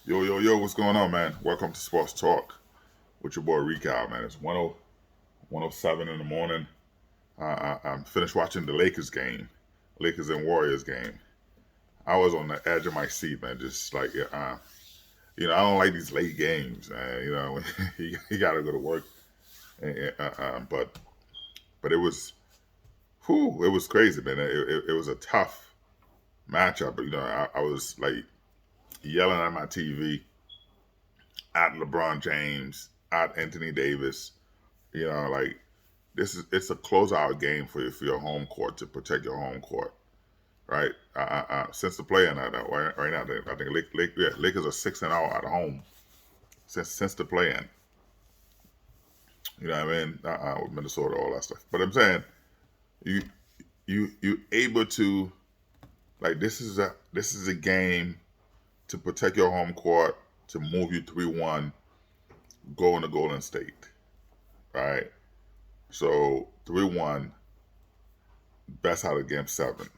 Yo, yo, yo, what's going on, man? Welcome to Sports Talk with your boy Rical, man. It's 107 in the morning. I'm finished watching the Lakers game, Lakers and Warriors game. I was on the edge of my seat, man, just like, I don't like these late games, man. You got to go to work. But it was, it was crazy, man. It was a tough matchup. But, I was like yelling at my TV at LeBron James, at Anthony Davis. Like it's a closeout game for your home court to protect your home court, right? Since the play in that right now, I think Lakers are 6-0 at home since the play in. You know what I mean? With Minnesota, all that stuff. But I'm saying you you able to like this is a game to protect your home court to move you 3-1, go into Golden State, right? So 3-1, best out of game seven.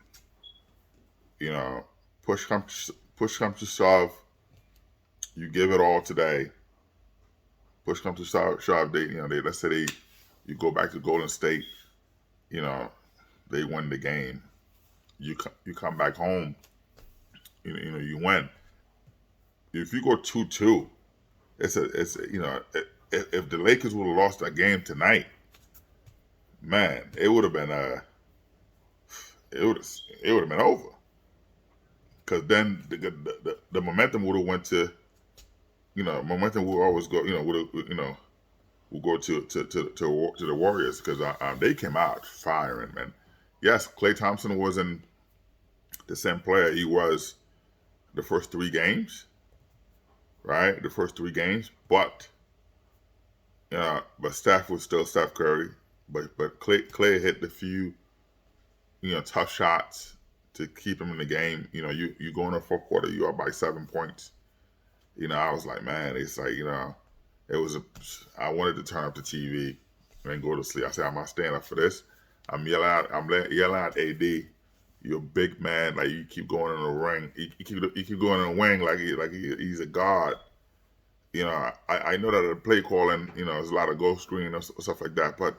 You know, push comes to shove. You give it all today. Push comes to shove. Let's say you go back to Golden State. You know, they win the game. You come back home. You win. If you go 2-2, if the Lakers would have lost that game tonight, man, it would have been it would have been over. Because then the momentum would have went to momentum will always go will go to the Warriors because they came out firing, man. Yes, Klay Thompson wasn't the same player he was the first three games, right? The first three games, but Steph was still Steph Curry. But Clay hit the few tough shots to keep him in the game. You go in the fourth quarter, you up by 7 points. I was like, man, it's like it was I wanted to turn up the TV and go to sleep. I said, I'm not staying up for this. I'm yelling at AD. You're a big man, like you keep going in the ring. You keep going in the wing he's a god. I know that the play calling, there's a lot of ghost screen or stuff like that, but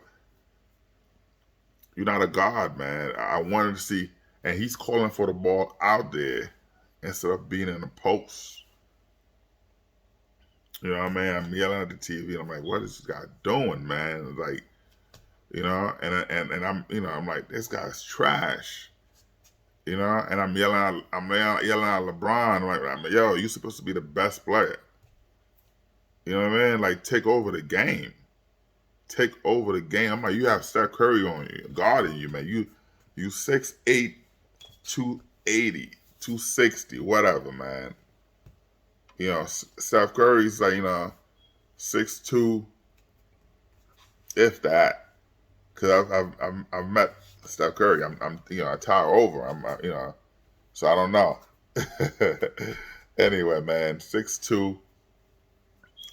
you're not a god, man. I wanted to see, and he's calling for the ball out there instead of being in the post. You know what I mean? I'm yelling at the TV, and I'm like, "What is this guy doing, man?" Like, and I'm like, "This guy's trash." And yelling at LeBron, like, "Yo, you're supposed to be the best player." You know what I mean? Like, take over the game. Take over the game. I'm like, you have Steph Curry on you, guarding you, man. You 6'8", 280, 260, whatever, man. Steph Curry's like 6'2", if that. Because I've met Steph Curry. I tower over. So I don't know. Anyway, man, 6'2",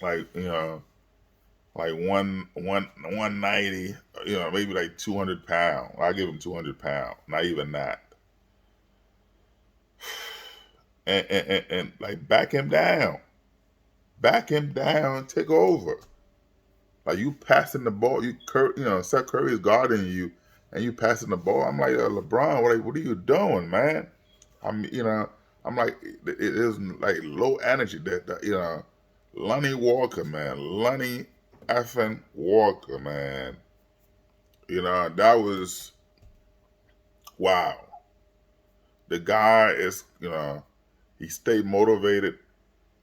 like like 190, maybe like 200 pounds. I give him 200 pounds, not even that. And like back him down, take over. Like you passing the ball, Seth Curry is guarding you, and you passing the ball. I'm like, LeBron, what are you doing, man? I'm, you know, I'm like, it is like low energy. That Lonnie Walker, man, Lonnie effing Walker, man. That was wow. The guy is, he stayed motivated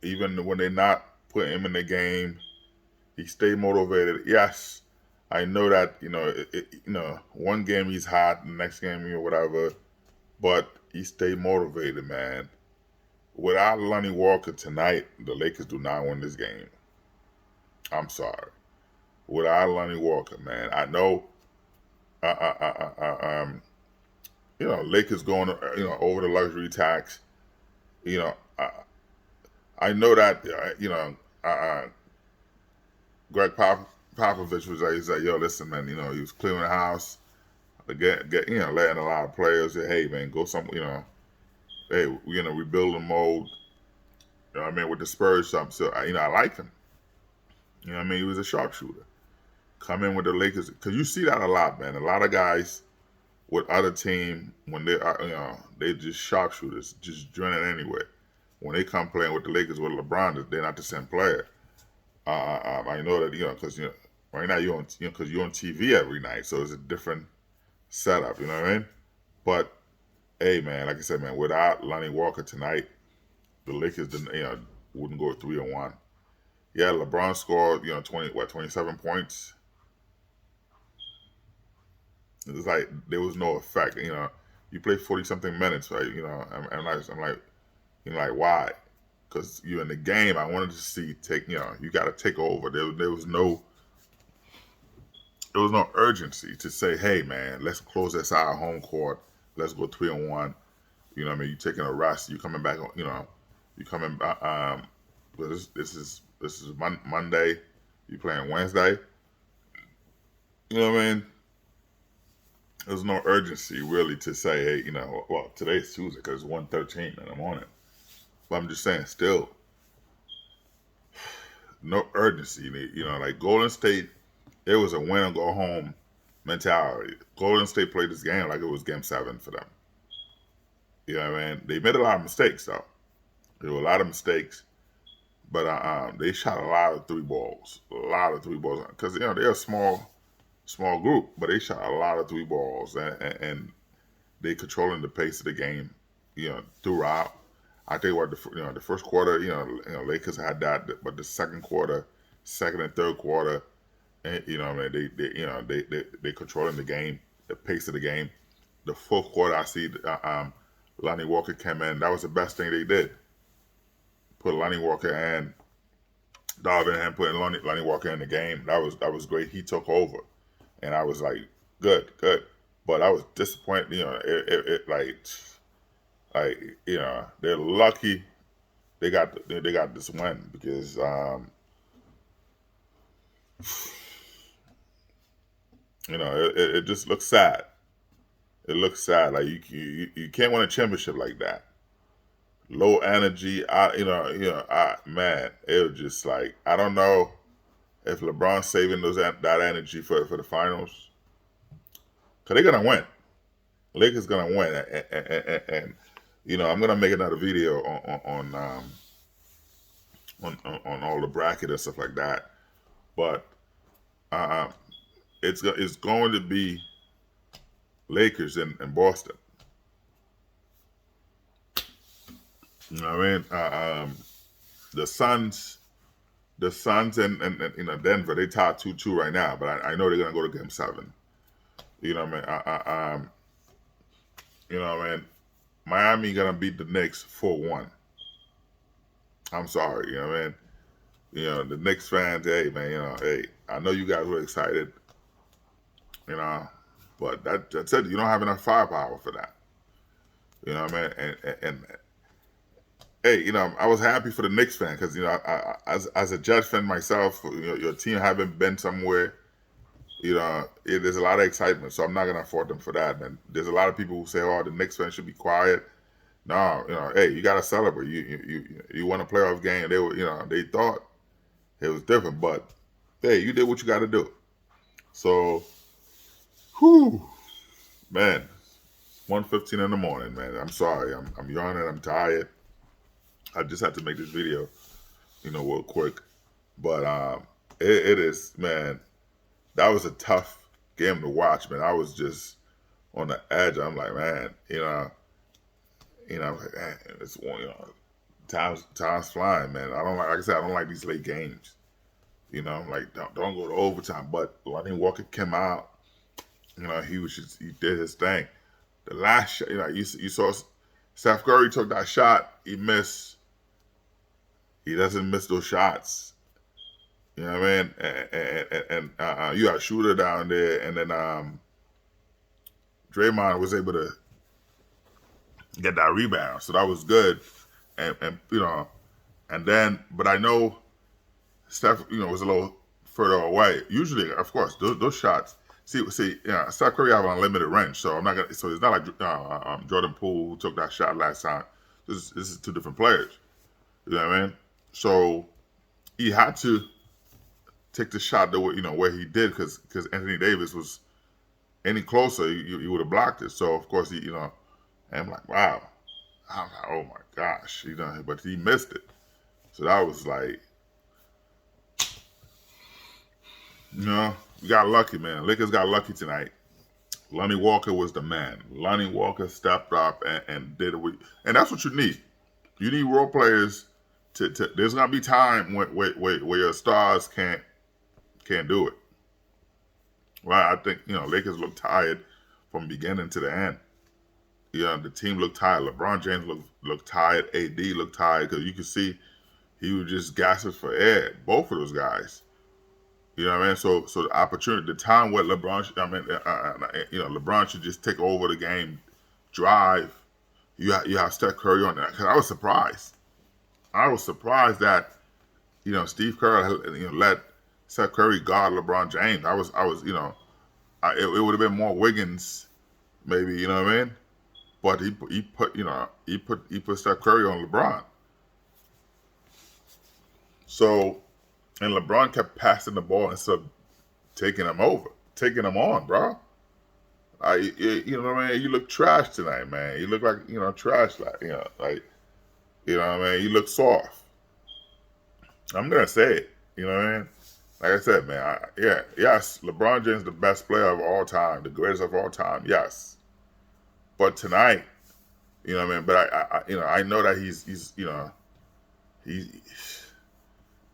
even when they're not putting him in the game. He stayed motivated. Yes, I know that one game he's hot, the next game whatever, but he stayed motivated, man. Without Lonnie Walker tonight, the Lakers do not win this game. I'm sorry. Without Lonnie Walker, man, I know. Uh, uh, uh, uh, uh, um, Lakers going over the luxury tax. You know, I know that Greg Popovich was like, he's like, yo, listen, man, he was clearing the house, letting a lot of players say, hey, man, go hey, we're in a rebuilding mode. You know what I mean? With the Spurs, something. So I like him. You know what I mean? He was a sharpshooter. Come in with the Lakers because you see that a lot, man. A lot of guys with other team when they are, they just sharpshooters, just drilling anyway. When they come playing with the Lakers with LeBron, they're not the same player. I know that because right now you're on because you're on TV every night, so it's a different setup. You know what I mean? But hey, man, like I said, man, without Lonnie Walker tonight, the Lakers didn't wouldn't go 3-1. Yeah, LeBron scored 27 points. It's like there was no effect. You play 40 something minutes, right? I'm like, why? Because you're in the game. I wanted to see you got to take over. There was no urgency to say, hey man, let's close this out home court. Let's go 3-1. You know what I mean? You taking a rest. You coming back. You coming back. Well, this is Monday. You playing Wednesday. You know what I mean? There's no urgency really to say, hey, well, today's Tuesday because it's 1:13 in the morning. But I'm just saying, still, no urgency. Like Golden State, it was a win and go home mentality. Golden State played this game like it was game 7 for them. You know what I mean? They made a lot of mistakes though. There were a lot of mistakes, but they shot a lot of three balls, because they're a small group, but they shot a lot of three balls, and they controlling the pace of the game, throughout. I tell you what, the first quarter, Lakers had that, but the second and third quarter, and I mean, they controlling the game, the pace of the game. The fourth quarter, I see Lonnie Walker came in. That was the best thing they did. Put Lonnie Walker and Darvin and putting Lonnie Walker in the game. That was great. He took over, and I was like, good. But I was disappointed. They're lucky they got this win because it just looks sad. It looks sad. Like you can't win a championship like that. Low energy. Man, it was just like I don't know if LeBron's saving that energy for the finals because they're gonna win. Lakers gonna win, and I'm gonna make another video on all the bracket and stuff like that. But it's going to be Lakers in Boston. You know what I mean? The Suns and Denver, they tied 2-2 right now, but I know they're gonna go to Game 7. You know what I mean? You know what I mean? Miami gonna beat the Knicks 4-1. I'm sorry, you know what I mean? The Knicks fans, hey man, hey, I know you guys were excited, but that's it. You don't have enough firepower for that. You know what I mean? And hey, I was happy for the Knicks fan because as a Jets fan myself, your team haven't been somewhere. There's a lot of excitement, so I'm not gonna fault them for that. And there's a lot of people who say, "Oh, the Knicks fans should be quiet." No, hey, you gotta celebrate. You won a playoff game. They were, they thought it was different, but hey, you did what you got to do. So, whew, man, 1:15 in the morning, man. I'm sorry, I'm yawning. I'm tired. I just had to make this video, real quick. But it is, man. That was a tough game to watch, man. I was just on the edge. I'm like, man, like, man, it's time's flying, man. Like I said, I don't like these late games. Like don't go to overtime. But Lonnie Walker came out. He did his thing. The last shot, you saw Steph Curry took that shot. He missed. He doesn't miss those shots. You know what I mean? And you got a shooter down there, and then Draymond was able to get that rebound, so that was good. And and then, but I know Steph, was a little further away. Usually, of course, those shots. See, Steph Curry have an unlimited range, so I'm not gonna. So it's not like Jordan Poole who took that shot last time. This is two different players. You know what I mean? So he had to take the shot the way, where he did, because Anthony Davis was any closer, you would have blocked it. So of course and I'm like, wow. I'm like, oh my gosh, but he missed it. So that was like, we got lucky, man. Lakers got lucky tonight. Lonnie Walker was the man. Lonnie Walker stepped up and did it. And that's what you need. You need role players to there's gonna be time where your stars can't do it. Well, I think Lakers look tired from beginning to the end. The team looked tired. LeBron James looked tired. AD looked tired because you could see he was just gasping for air. Both of those guys. You know what I mean? So the opportunity, the time where LeBron, LeBron should just take over the game, drive. You have Steph Curry on that, because I was surprised. I was surprised that Steve Kerr let Steph Curry guard LeBron James. It would have been more Wiggins, maybe, you know what I mean? But he put Steph Curry on LeBron. So, and LeBron kept passing the ball instead of taking him on, bro. You know what I mean? You look trash tonight, man. You look like trash, like you know what I mean? You look soft. I'm gonna say it. You know what I mean? Like I said, man. Yes, LeBron James is the best player of all time, the greatest of all time. Yes, but tonight, you know what I mean? But I know that he's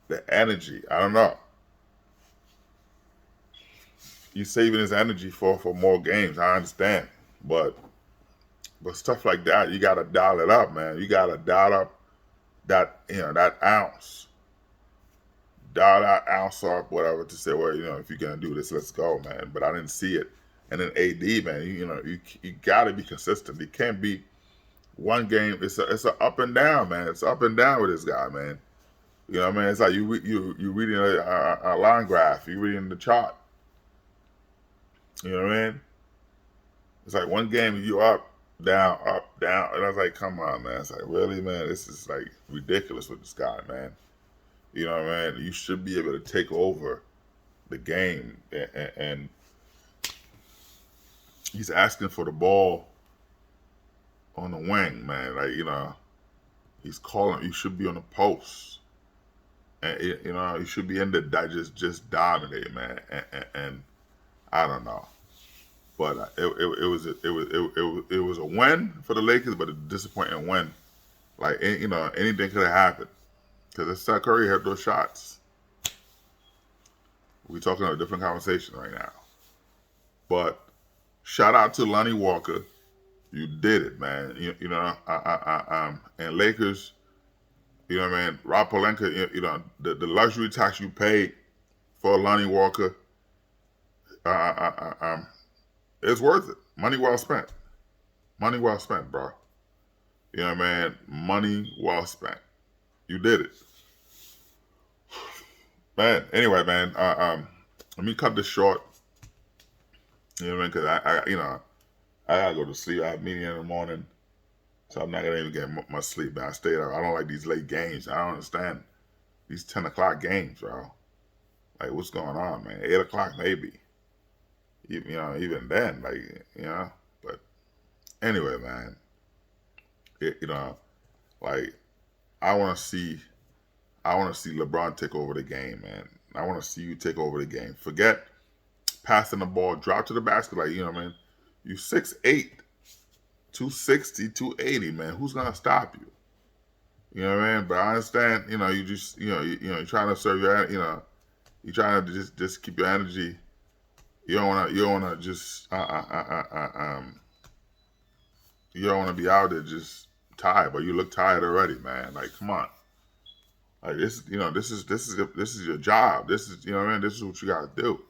the energy. I don't know. He's saving his energy for more games. I understand, but stuff like that, you gotta dial it up, man. You gotta dial up that ounce. Dial that ounce up, whatever, to say, well, if you're gonna do this, let's go, man. But I didn't see it. And then AD, man, you gotta be consistent. It can't be one game. It's a up and down, man. It's up and down with this guy, man. You know what I mean? It's like you reading a line graph. You reading the chart. You know what I mean? It's like one game you up, down, and I was like, come on, man. It's like, really, man? This is like ridiculous with this guy, man. You know what I mean? You should be able to take over the game, and he's asking for the ball on the wing, man. Like, he's calling. You should be on the post, and you should be in the just dominate, man. And I don't know. But it was a win for the Lakers, but a disappointing win. Like, anything could have happened, because if Steph Curry had those shots, we're talking a different conversation right now. But shout out to Lonnie Walker, you did it, man. And Lakers, you know what I mean. Rob Pelinka, the luxury tax you paid for Lonnie Walker, it's worth it. Money well spent. Money well spent, bro. You know what I mean? Money well spent. You did it. Man, anyway, man, let me cut this short. You know what I mean? Because I gotta go to sleep. I have a meeting in the morning, so I'm not gonna even get much sleep, man. I stayed up. I don't like these late games. I don't understand these 10 o'clock games, bro. Like, what's going on, man? 8 o'clock, maybe. Even then, like, but anyway, man, like, I want to see LeBron take over the game, man. I want to see you take over the game. Forget passing the ball, drop to the basket, like, you know what I mean? You 6'8", 260, 280, man. Who's gonna stop you? You know what I mean? But I understand, you just, you're trying to serve your, you're trying to just keep your energy. You don't wanna just you don't wanna be out there just tired, but you look tired already, man. Like, come on. Like, this is your job. This is, what I mean? This is what you gotta do.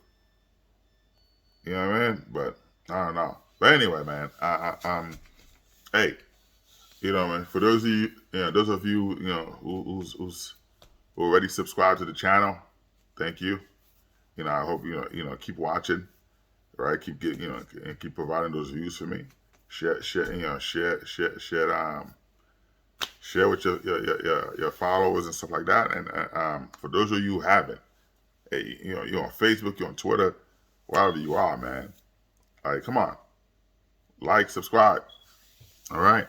You know what I mean? But I don't know. But anyway, man, hey, you know what I mean? For those of you, who's already subscribed to the channel, thank you. I hope keep watching, right? Keep getting, and keep providing those views for me. Share Share with your followers and stuff like that. And for those of you who haven't, hey, you're on Facebook, you're on Twitter, wherever you are, man. All right, come on, like, subscribe. All right,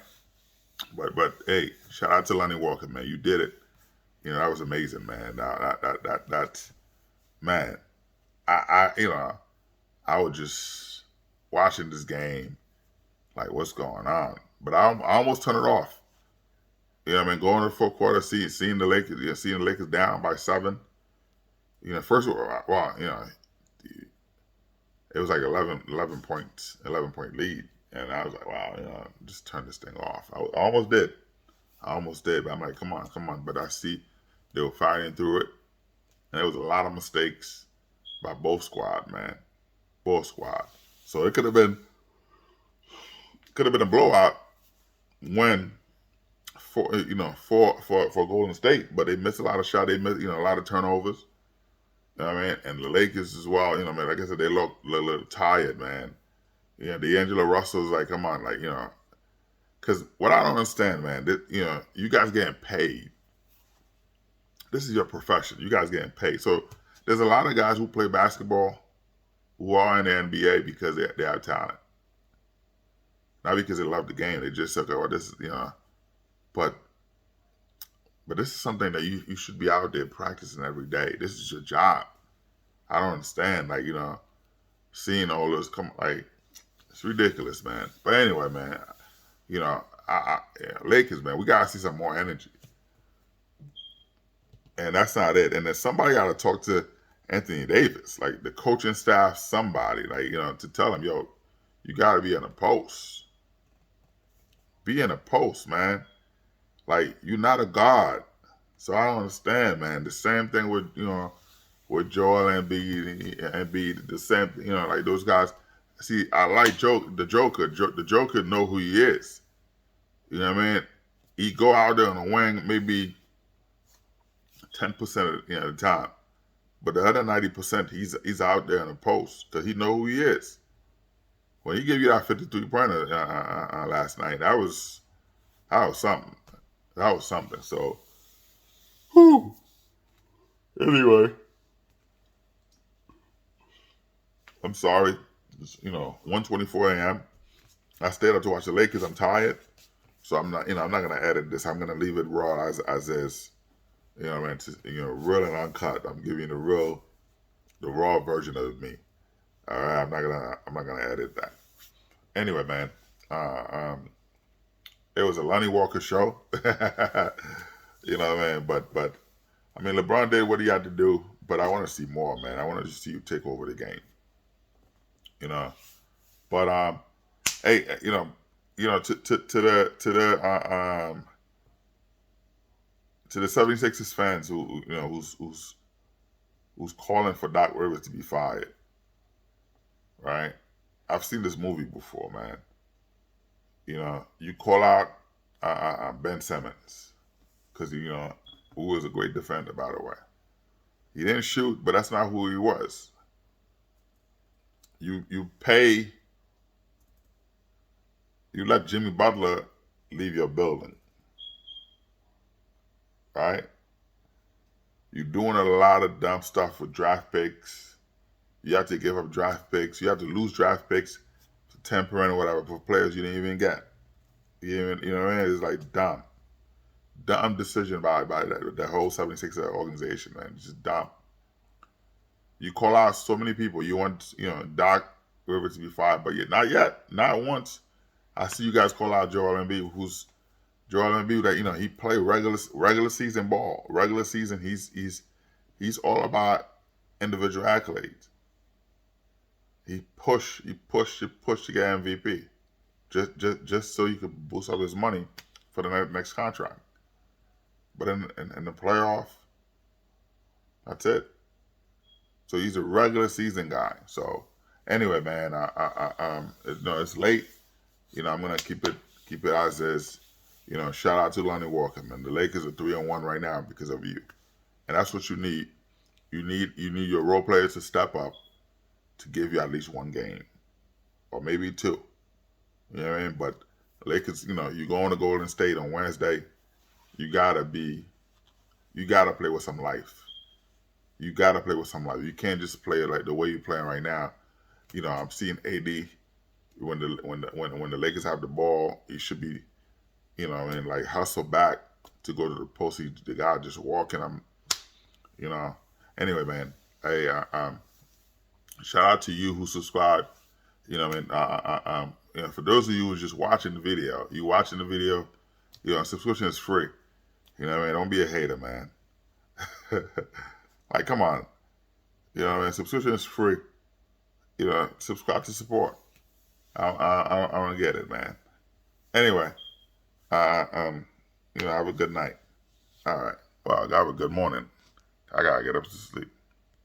but hey, shout out to Lonnie Walker, man. You did it. That was amazing, man. That man. I was just watching this game, like, what's going on? But I almost turned it off. Going to the fourth quarter, seeing the Lakers, seeing the Lakers down by 7. First of all, well, it was like 11 points, 11-point lead, and I was like, wow, just turn this thing off. I almost did, but I'm like, come on. But I see they were fighting through it, and there was a lot of mistakes by both squad, man, both squad. So it could have been a blowout when for Golden State, but they missed a lot of shots. They missed a lot of turnovers. You know what I mean? And the Lakers as well. Man, like I said, they look a little tired, man. D'Angelo Russell's like, come on, like, because what I don't understand, man, you guys getting paid. This is your profession. You guys getting paid. So there's a lot of guys who play basketball who are in the NBA because they have talent. Not because they love the game. They just say, okay, well, this is, but this is something that you should be out there practicing every day. This is your job. I don't understand, like, seeing all this come, like, it's ridiculous, man. But anyway, man, Lakers, man, we gotta see some more energy. And that's not it. And then somebody gotta talk to Anthony Davis, like the coaching staff, somebody, like, to tell him, yo, you gotta be in a post. Be in a post, man. Like, you're not a guard. So I don't understand, man. The same thing with, with Joel Embiid, the same, like those guys. See, I like the Joker. The Joker know who he is. You know what I mean? He go out there on the wing maybe 10% of the time, but the other 90% he's out there in the post because he know who he is. When he gave you that 53-pointer last night, that was something. That was something. So, whew. Anyway, I'm sorry. It's, 1:24 a.m. I stayed up to watch the Lakers. I'm tired, so I'm not. I'm not gonna edit this. I'm gonna leave it raw as is. Real and uncut. I'm giving you the raw version of me. All right. I'm not gonna edit that. Anyway, man. It was a Lonnie Walker show. You know what I mean? But I mean, LeBron did what he had to do, but I want to see more, man. I want to see you take over the game. But hey, to the 76ers fans who's calling for Doc Rivers to be fired, right? I've seen this movie before, man. You call out Ben Simmons because who was a great defender, by the way. He didn't shoot, but that's not who he was. You let Jimmy Butler leave your building, right? You're doing a lot of dumb stuff with draft picks. You have to give up draft picks. You have to lose draft picks for tempering or whatever for players you didn't even get. You know what I mean? It's like dumb decision by the whole 76 organization, man. It's just dumb. You call out so many people. You want Doc Rivers to be fired, but yet not yet, not once. I see you guys call out Joel Embiid, that he played regular season ball. Regular season, he's all about individual accolades. He pushed to get MVP, just so you could boost up his money for the next contract. But in the playoff, that's it. So he's a regular season guy. So anyway, man, it's late. I'm gonna keep it as is. Shout out to Lonnie Walker, man. The Lakers are 3-1 right now because of you, and that's what you need. You need your role players to step up to give you at least one game, or maybe 2. You know what I mean? But the Lakers, you go on to Golden State on Wednesday. you gotta play with some life. You gotta play with some life. You can't just play it like the way you're playing right now. You know, I'm seeing AD when the Lakers have the ball, he should be, you know, what I mean, like hustle back to go to the post. The guy just walking. You know. Anyway, man, hey, shout out to you who subscribed. You know, what I mean, you know, for those of you who's just watching the video, you know, subscription is free. You know what I mean? Don't be a hater, man. Like, come on. You know what I mean? Subscription is free. You know, subscribe to support. I don't get it, man. Anyway, you know, have a good night. All right. Well, I got a good morning. I gotta get up to sleep.